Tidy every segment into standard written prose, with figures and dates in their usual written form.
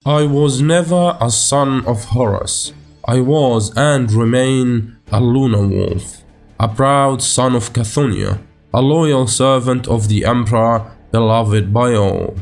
I was never a son of Horus. I was and remain a lunar wolf, a proud son of Cthonia, a loyal servant of the Emperor, beloved by all.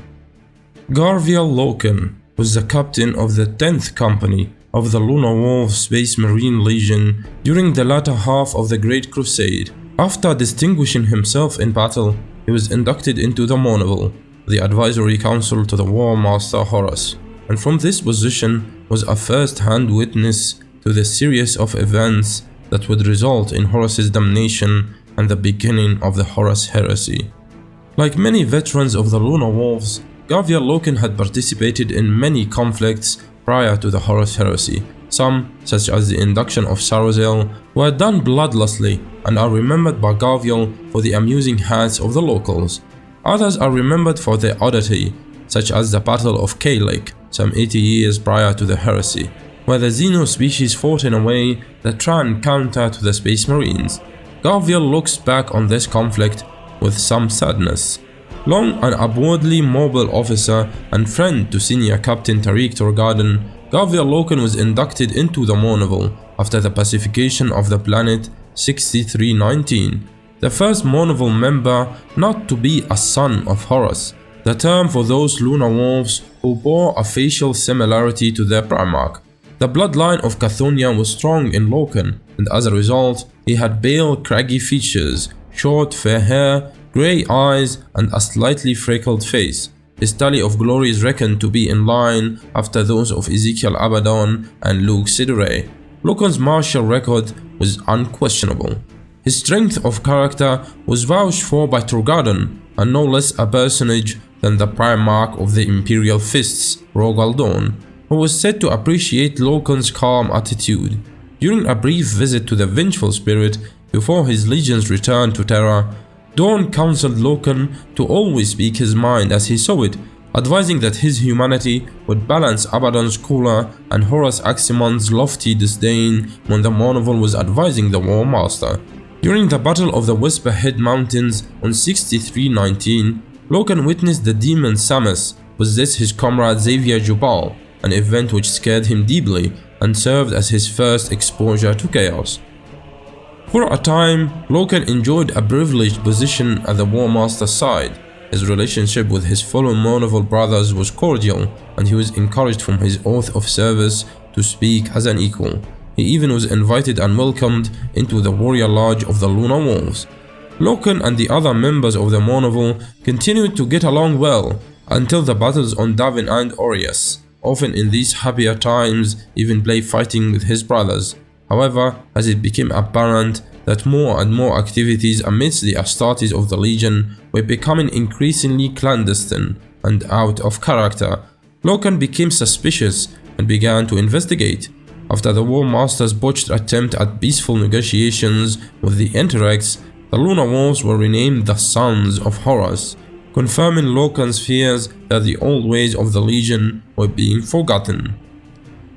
Garviel Loken was the captain of the 10th Company of the Lunar Wolf Space Marine Legion during the latter half of the Great Crusade. After distinguishing himself in battle, he was inducted into the Mournival, the advisory council to the War Master Horus, and from this position was a first-hand witness to the series of events that would result in Horus's damnation and the beginning of the Horus heresy. Like many veterans of the Lunar Wolves, Garviel Loken had participated in many conflicts prior to the Horus heresy. Some, such as the induction of Sarazel, were done bloodlessly and are remembered by Garviel for the amusing hats of the locals. Others are remembered for their oddity, such as the Battle of K-Lake, some 80 years prior to the heresy, where the Xeno species fought in a way that ran counter to the Space Marines. Garviel looks back on this conflict with some sadness. Long an upwardly mobile officer and friend to senior Captain Tariq Torgarden, Garviel Loken was inducted into the Mournival after the pacification of the planet 6319, the first Mournival member not to be a son of Horus, the term for those lunar wolves who bore a facial similarity to their Primarch. The bloodline of Cthonia was strong in Loken, and as a result, he had pale, craggy features, short, fair hair, grey eyes, and a slightly freckled face. His tally of glory is reckoned to be in line after those of Ezekiel Abaddon and Luke Sidere. Loken's martial record was unquestionable. His strength of character was vouched for by Torgarden, and no less a personage than the Primarch of the Imperial Fists, Rogal Dorn, who was said to appreciate Loken's calm attitude. During a brief visit to the Vengeful Spirit before his legion's return to Terra, Dorn counseled Loken to always speak his mind as he saw it, advising that his humanity would balance Abaddon's cooler and Horus Aximon's lofty disdain when the Mournival was advising the War Master. During the Battle of the Whisperhead Mountains on 6319, Loken witnessed the demon Samus possess his comrade Xavier Jubal, an event which scared him deeply and served as his first exposure to chaos. For a time, Loken enjoyed a privileged position at the War Master's side. His relationship with his fellow Mournival brothers was cordial, and he was encouraged from his oath of service to speak as an equal. He even was invited and welcomed into the warrior lodge of the Lunar Wolves. Loken and the other members of the Mournival continued to get along well until the battles on Davin and Aureus. Often in these happier times, even play fighting with his brothers. However, as it became apparent that more and more activities amidst the Astartes of the Legion were becoming increasingly clandestine and out of character, Loken became suspicious and began to investigate. After the War Master's botched attempt at peaceful negotiations with the Enterics, the Lunar Wolves were renamed the Sons of Horus, confirming Loken's fears that the old ways of the Legion were being forgotten.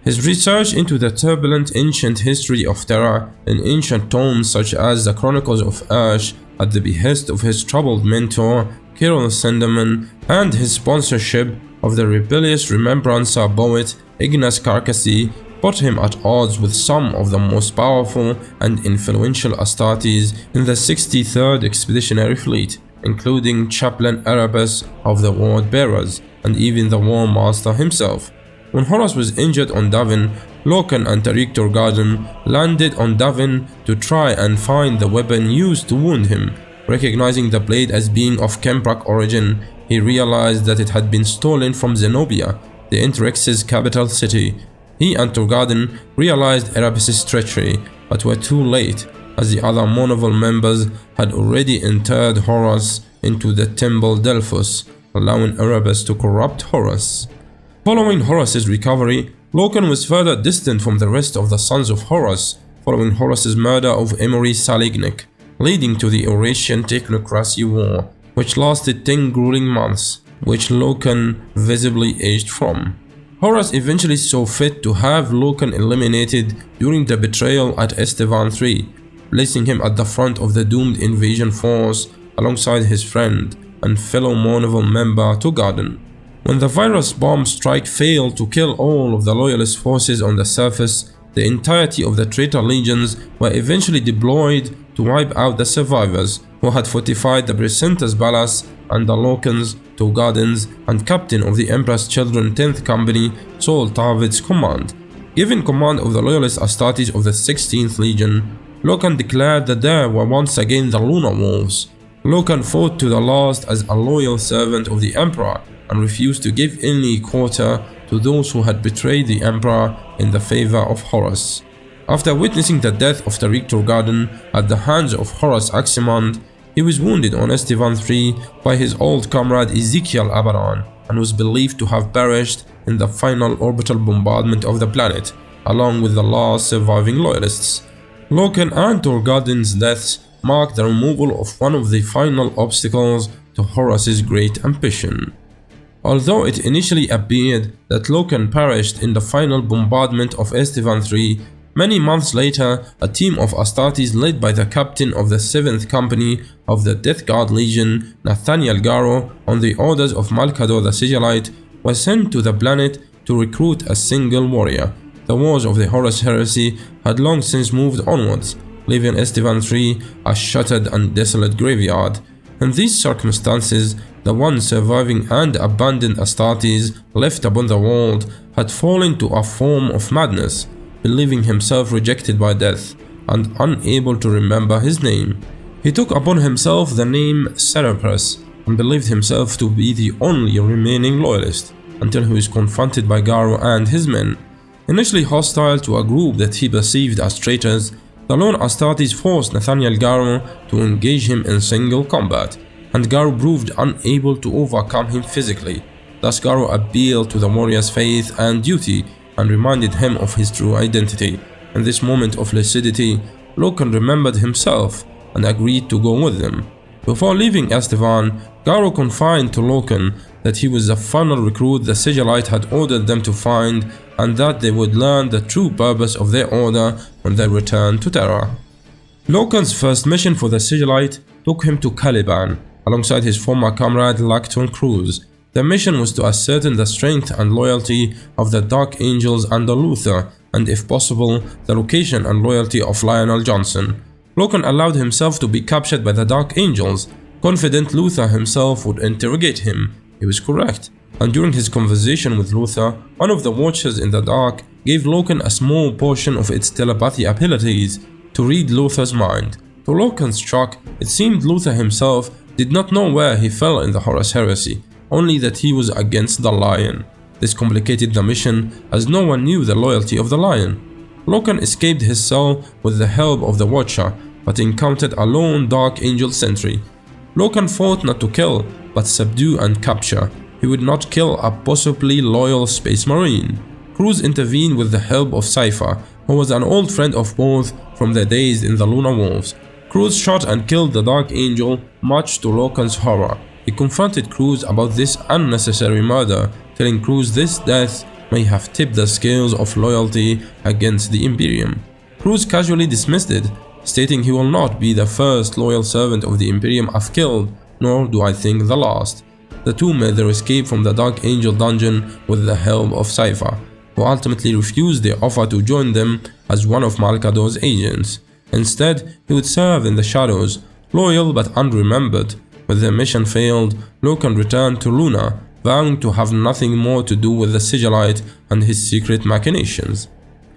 His research into the turbulent ancient history of Terra in ancient tomes such as the Chronicles of Ash, at the behest of his troubled mentor Kirill Senderman, and his sponsorship of the rebellious Remembrancer poet Ignace Carcassy, put him at odds with some of the most powerful and influential Astartes in the 63rd Expeditionary Fleet, including Chaplain Erebus of the Word Bearers, and even the War Master himself. When Horus was injured on Davin, Loken and Tariq Torgarden landed on Davin to try and find the weapon used to wound him. Recognizing the blade as being of Kemprak origin, he realized that it had been stolen from Zenobia, the Enterix's capital city. He and Torgarden realized Erebus' treachery, but were too late, as the other Mournival members had already interred Horus into the Temple Delphos, allowing Erebus to corrupt Horus. Following Horus's recovery, Loken was further distant from the rest of the Sons of Horus, following Horus's murder of Emory Salignik, leading to the Eurasian Technocracy War, which lasted 10 grueling months, which Loken visibly aged from. Horus eventually saw fit to have Loken eliminated during the betrayal at Isstvan III, placing him at the front of the doomed invasion force alongside his friend and fellow Mournival member Torgarden. When the virus bomb strike failed to kill all of the loyalist forces on the surface, the entirety of the traitor legions were eventually deployed to wipe out the survivors who had fortified the Precentor's palace under Loken's, Togardin's, and captain of the Emperor's Children 10th Company, Saul Tarvid's command. Given command of the loyalist Astartes of the 16th Legion, Loken declared that they were once again the Lunar Wolves. Loken fought to the last as a loyal servant of the Emperor and refused to give any quarter to those who had betrayed the Emperor in the favor of Horus. After witnessing the death of Tariq Turgarden at the hands of Horus Aximand, he was wounded on Isstvan III by his old comrade Ezekiel Abaran and was believed to have perished in the final orbital bombardment of the planet, along with the last surviving loyalists. Loken and Turgarden's deaths marked the removal of one of the final obstacles to Horus's great ambition. Although it initially appeared that Loken perished in the final bombardment of Isstvan III, many months later, a team of Astartes led by the captain of the 7th Company of the Death Guard Legion, Nathaniel Garo, on the orders of Malcador the Sigillite, was sent to the planet to recruit a single warrior. The wars of the Horus heresy had long since moved onwards, leaving Isstvan III a shattered and desolate graveyard. In these circumstances, the one surviving and abandoned Astartes left upon the world had fallen to a form of madness, believing himself rejected by death and unable to remember his name. He took upon himself the name Cerberus and believed himself to be the only remaining loyalist until he was confronted by Garo and his men. Initially hostile to a group that he perceived as traitors, the lone Astartes forced Nathaniel Garo to engage him in single combat, and Garo proved unable to overcome him physically. Thus Garo appealed to the warrior's faith and duty and reminded him of his true identity. In this moment of lucidity, Loken remembered himself and agreed to go with them. Before leaving Isstvan, Garo confided to Loken that he was the final recruit the Sigillite had ordered them to find, and that they would learn the true purpose of their order when they returned to Terra. Loken's first mission for the Sigillite took him to Caliban, alongside his former comrade Lacton Cruz. The mission was to ascertain the strength and loyalty of the Dark Angels under Luther, and if possible, the location and loyalty of Lionel Johnson. Loken allowed himself to be captured by the Dark Angels, confident Luther himself would interrogate him. He was correct, and during his conversation with Luther, one of the Watchers in the Dark gave Loken a small portion of its telepathy abilities to read Luther's mind. To Loken's shock, it seemed Luther himself did not know where he fell in the Horus heresy, only that he was against the Lion. This complicated the mission, as no one knew the loyalty of the Lion. Loken escaped his cell with the help of the Watcher, but encountered a lone Dark Angel sentry. Loken fought not to kill, but subdue and capture. He would not kill a possibly loyal Space Marine. Cruz intervened with the help of Cypher, who was an old friend of both from their days in the Lunar Wolves. Cruz shot and killed the Dark Angel, much to Loken's horror. He confronted Cruz about this unnecessary murder, telling Cruz this death may have tipped the scales of loyalty against the Imperium. Cruz casually dismissed it, stating he will not be the first loyal servant of the Imperium I've killed, nor do I think the last. The two made their escape from the Dark Angel dungeon with the help of Cypher, who ultimately refused their offer to join them as one of Malcador's agents. Instead, he would serve in the shadows, loyal but unremembered. When their mission failed, Loken returned to Luna, vowing to have nothing more to do with the Sigillite and his secret machinations.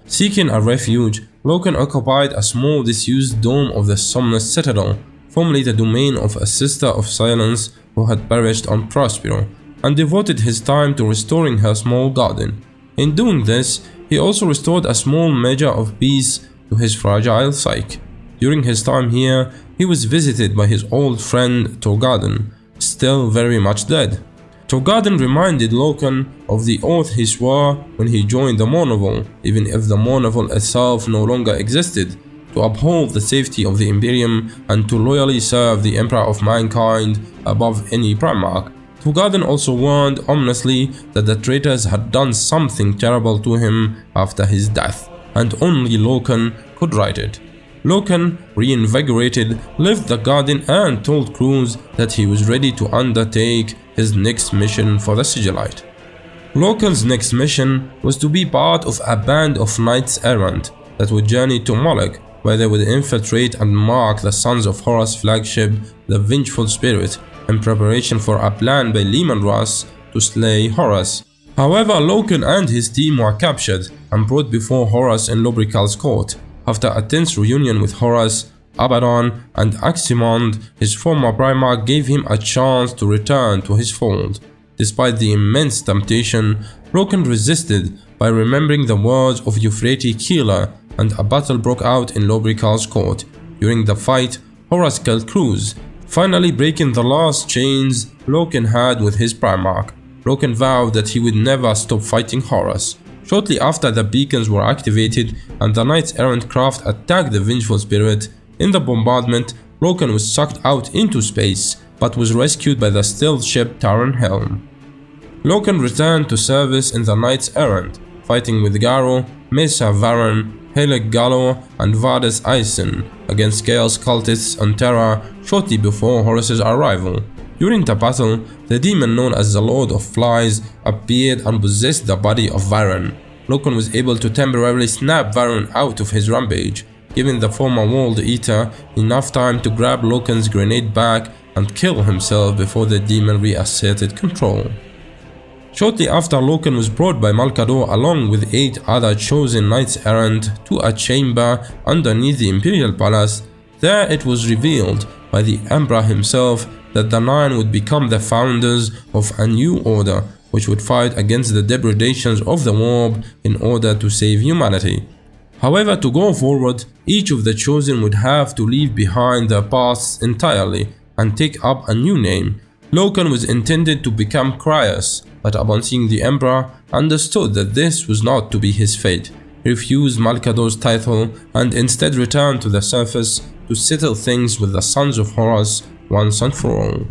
Seeking a refuge, Loken occupied a small disused dome of the Somnus Citadel, formerly the domain of a Sister of Silence who had perished on Prospero, and devoted his time to restoring her small garden. In doing this, he also restored a small measure of peace to his fragile psyche. During his time here, he was visited by his old friend Turgarden, still very much dead. Turgarden reminded Loken of the oath he swore when he joined the Mournival, even if the Mournival itself no longer existed, to uphold the safety of the Imperium and to loyally serve the Emperor of Mankind above any Primarch. Turgarden also warned ominously that the traitors had done something terrible to him after his death, and only Loken could right it. Loken, reinvigorated, left the garden and told crews that he was ready to undertake his next mission for the Sigillite. Loken's next mission was to be part of a band of Knights-Errant that would journey to Moloch, where they would infiltrate and mark the Sons of Horus flagship, the Vengeful Spirit, in preparation for a plan by Leman Russ to slay Horus. However, Loken and his team were captured and brought before Horus in Lubrical's court. After a tense reunion with Horus, Abaddon, and Aximond, his former Primarch gave him a chance to return to his fold. Despite the immense temptation, Loken resisted by remembering the words of Euphrates Keeler, and a battle broke out in Lubrical's court. During the fight, Horus killed crews, finally breaking the last chains Loken had with his Primarch. Loken vowed that he would never stop fighting Horus. Shortly after the beacons were activated and the Knights-Errant craft attacked the Vengeful Spirit, in the bombardment, Loken was sucked out into space, but was rescued by the stealth ship Terran Helm. Loken returned to service in the Knights-Errant, fighting with Garo, Mesa Varen, Helig Gallo, and Vades Isen against Chaos cultists on Terra shortly before Horus's arrival. During the battle, the demon known as the Lord of Flies appeared and possessed the body of Varen. Loken was able to temporarily snap Varen out of his rampage, giving the former World Eater enough time to grab Loken's grenade back and kill himself before the demon reasserted control. Shortly after, Loken was brought by Malcador along with 8 other chosen Knights-Errant to a chamber underneath the Imperial Palace. There it was revealed by the Emperor himself that the 9 would become the founders of a new order which would fight against the depredations of the warp in order to save humanity. However, to go forward, each of the chosen would have to leave behind their pasts entirely and take up a new name. Loken was intended to become Cryas, but upon seeing the Emperor, understood that this was not to be his fate. He refused Malcador's title and instead returned to the surface to settle things with the Sons of Horus once and for all.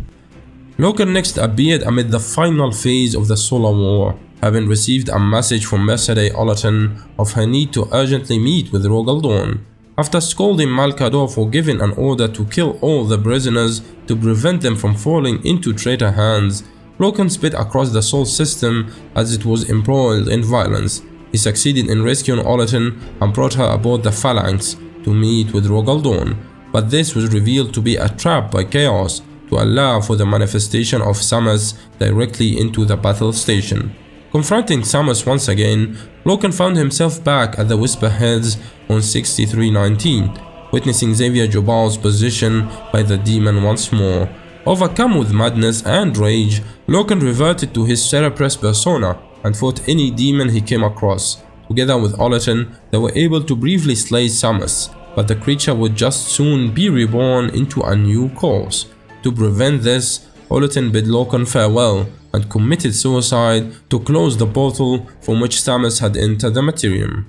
Loken next appeared amid the final phase of the Solar War, having received a message from Mercedes Olaten of her need to urgently meet with Rogal Dorn. After scolding Malcador for giving an order to kill all the prisoners to prevent them from falling into traitor hands, Loken sped across the Sol system as it was embroiled in violence. He succeeded in rescuing Olaten and brought her aboard the Phalanx to meet with Rogal Dorn, but this was revealed to be a trap by Chaos to allow for the manifestation of Samus directly into the battle station. Confronting Samus once again, Loken found himself back at the Whisperheads on 6319, witnessing Xavier Jobal's position by the demon once more. Overcome with madness and rage, Loken reverted to his Cerepress persona and fought any demon he came across. Together with Olaten, they were able to briefly slay Samus, but the creature would just soon be reborn into a new cause. To prevent this, Olaten bid Loken farewell and committed suicide to close the portal from which Samus had entered the Materium.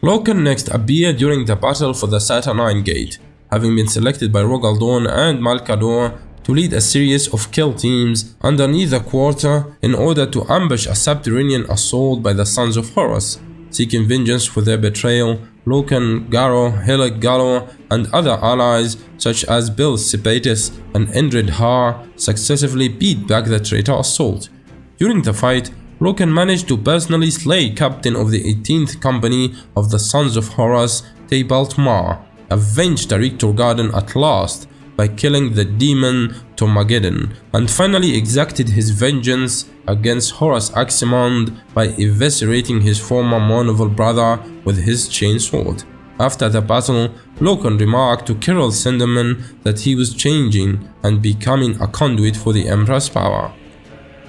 Loken next appeared during the battle for the Saturnine Gate, having been selected by Rogal Dorn and Malcador to lead a series of kill teams underneath the quarter in order to ambush a subterranean assault by the Sons of Horus. Seeking vengeance for their betrayal, Loken, Garo, Helig Gallo, and other allies such as Bill Sepatis and Indrid Har successively beat back the traitor assault. During the fight, Loken managed to personally slay Captain of the 18th Company of the Sons of Horus, Tybalt Mar, avenged Tariq Turgarden at last by killing the demon Tormageddon, and finally exacted his vengeance against Horus Aximond by eviscerating his former Mournival brother with his chainsword. After the battle, Loken remarked to Kirill Sinderman that he was changing and becoming a conduit for the Emperor's power.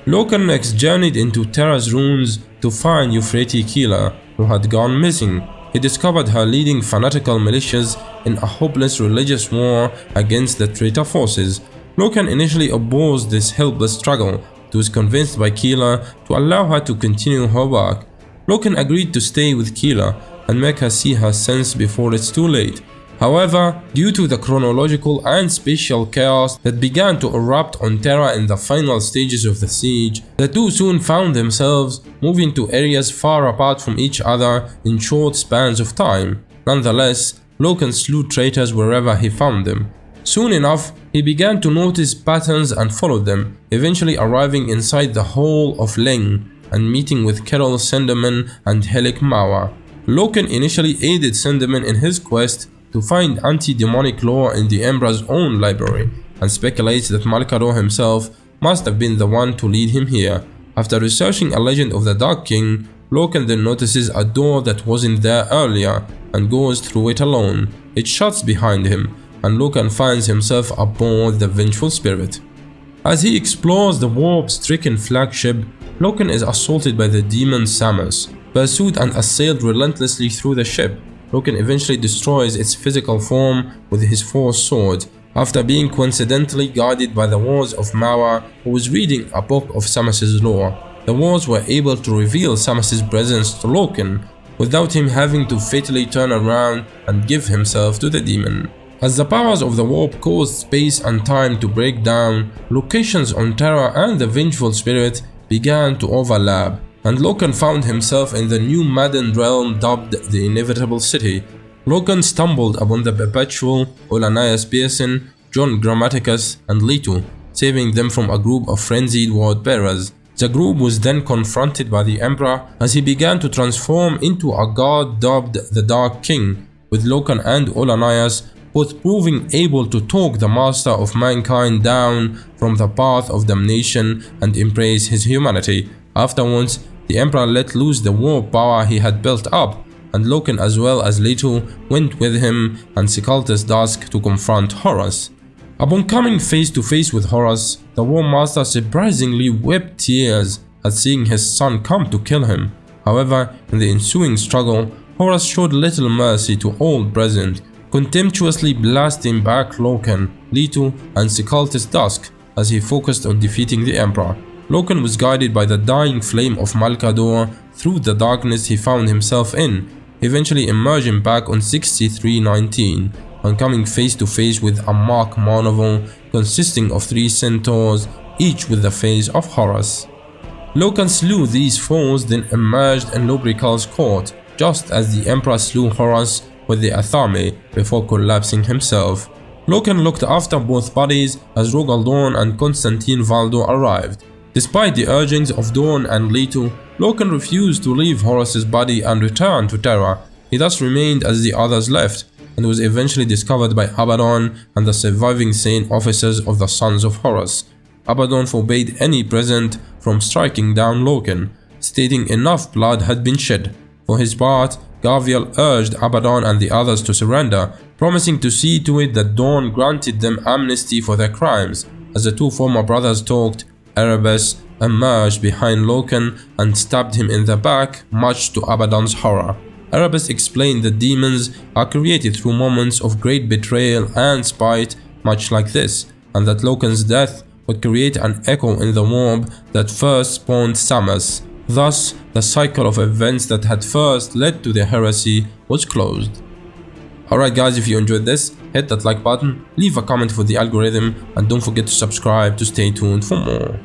Loken next journeyed into Terra's ruins to find Euphrates Keeler, who had gone missing. He discovered her leading fanatical militias in a hopeless religious war against the traitor forces. Loken initially opposed this helpless struggle, but was convinced by Keeler to allow her to continue her work. Loken agreed to stay with Keeler and make her see her sins before it's too late. However, due to the chronological and spatial chaos that began to erupt on Terra in the final stages of the siege, the two soon found themselves moving to areas far apart from each other in short spans of time. Nonetheless, Loken slew traitors wherever he found them. Soon enough, he began to notice patterns and followed them, eventually arriving inside the Hall of Ling and meeting with Kerel Senderman and Helik Mawa. Loken initially aided Senderman in his quest to find anti-demonic lore in the Emperor's own library, and speculates that Malkador himself must have been the one to lead him here. After researching a legend of the Dark King, Loken then notices a door that wasn't there earlier and goes through it alone. It shuts behind him, and Loken finds himself aboard the Vengeful Spirit. As he explores the warp-stricken flagship, Loken is assaulted by the demon Samus, pursued and assailed relentlessly through the ship. Loken eventually destroys its physical form with his force sword, after being coincidentally guided by the wards of Mawa, who was reading a book of Samus's lore. The wards were able to reveal Samus's presence to Loken, without him having to fatally turn around and give himself to the demon. As the powers of the warp caused space and time to break down, locations on Terra and the Vengeful Spirit began to overlap, and Loken found himself in the new maddened realm dubbed the Inevitable City. Loken stumbled upon the Perpetual, Olanias Pearson, John Grammaticus, and Leto, saving them from a group of frenzied ward bearers. The group was then confronted by the Emperor as he began to transform into a god dubbed the Dark King, with Loken and Olanias both proving able to talk the master of mankind down from the path of damnation and embrace his humanity. Afterwards, the Emperor let loose the war power he had built up, and Loken as well as Leto went with him and Cthonia Dusk to confront Horus. Upon coming face to face with Horus, the War Master surprisingly wept tears at seeing his son come to kill him. However, in the ensuing struggle, Horus showed little mercy to all present, contemptuously blasting back Loken, Leto, and Cthonia Dusk as he focused on defeating the Emperor. Loken was guided by the dying flame of Malkador through the darkness he found himself in, eventually emerging back on 6319 and coming face to face with a mock Mournival consisting of 3 centaurs, each with the face of Horus. Loken slew these foes, then emerged in Lubrical's court, just as the Emperor slew Horus with the Athame before collapsing himself. Loken looked after both bodies as Rogal Dorn and Constantine Valdo arrived. Despite the urgings of Dorn and Leto, Loken refused to leave Horus's body and return to Terra. He thus remained as the others left, and was eventually discovered by Abaddon and the surviving sane officers of the Sons of Horus. Abaddon forbade any present from striking down Loken, stating enough blood had been shed. For his part, Garviel urged Abaddon and the others to surrender, promising to see to it that Dorn granted them amnesty for their crimes. As the 2 former brothers talked, Erebus emerged behind Loken and stabbed him in the back, much to Abaddon's horror. Erebus explained that demons are created through moments of great betrayal and spite, much like this, and that Loken's death would create an echo in the warp that first spawned Samus. Thus, the cycle of events that had first led to the heresy was closed. Alright guys, if you enjoyed this, hit that like button, leave a comment for the algorithm, and don't forget to subscribe to stay tuned for more.